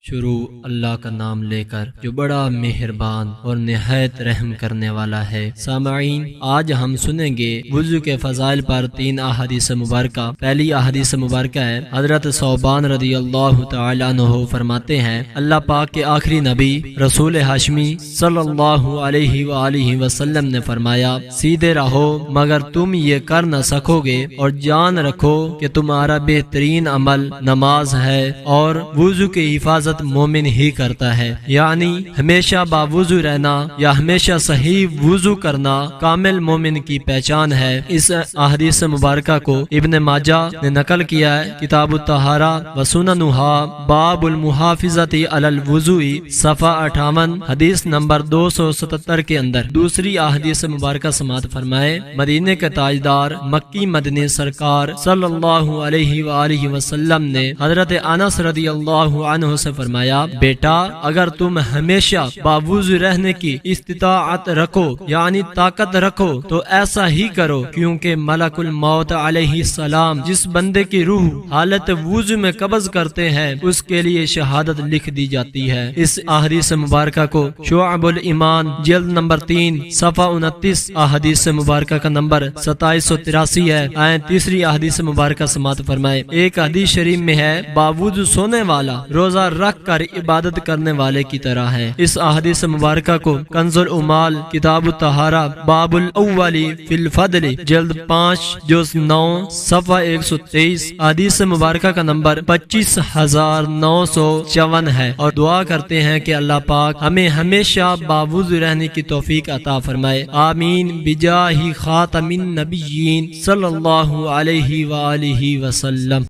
شروع اللہ کا نام لے کر جو بڑا مہربان اور نہایت رحم کرنے والا ہے۔ سامعین، آج ہم سنیں گے وضو کے فضائل پر 3 احادیث مبارکہ۔ پہلی احادیث مبارکہ ہے، حضرت ثوبان رضی اللہ تعالی عنہ فرماتے ہیں، اللہ پاک کے آخری نبی رسول ہاشمی صلی اللہ علیہ وآلہ وسلم نے فرمایا، سیدھے رہو مگر تم یہ کر نہ سکو گے، اور جان رکھو کہ تمہارا بہترین عمل نماز ہے، اور وضو کی حفاظت مومن ہی کرتا ہے، یعنی ہمیشہ باوضو رہنا یا ہمیشہ صحیح وضو کرنا کامل مومن کی پہچان ہے۔ اس احادیث مبارکہ کو ابن ماجہ نے نقل کیا ہے، کتاب الطہارہ و سننھا، باب المحافظۃ علی الوضوء، صفحہ 58، حدیث نمبر 277 کے اندر۔ دوسری احادیث مبارکہ سماعت فرمائے، مدینے کے تاجدار مکی مدنی سرکار صلی اللہ علیہ وآلہ وسلم نے حضرت انس رضی اللہ عنہ سے فرمایا، بیٹا اگر تم ہمیشہ باوضو رہنے کی استطاعت رکھو یعنی طاقت رکھو تو ایسا ہی کرو، کیونکہ ملک الموت علیہ السلام جس بندے کی روح حالت وضو میں قبض کرتے ہیں اس کے لیے شہادت لکھ دی جاتی ہے۔ اس احادیث مبارکہ کو شعب الایمان جلد نمبر 3 صفحہ 29 احادیث مبارکہ کا نمبر 2783 ہے۔ آئیں تیسری احادیث مبارکہ سماعت فرمائے۔ ایک حدیث شریف میں ہے، باوضو سونے والا روزہ رکھ کر عبادت کرنے والے کی طرح ہے۔ اس احادیث مبارکہ کو کنز العمال، کتاب الطہارہ، باب الاول فی الفضل، جلد 5 جز 9 صفحہ 123، حدیث مبارکہ کا نمبر 25954 ہے، اور دعا کرتے ہیں کہ اللہ پاک ہمیں ہمیشہ باوضو رہنے کی توفیق عطا فرمائے، آمین، بجاہ خاتم النبیین صلی اللہ علیہ وآلہ وسلم۔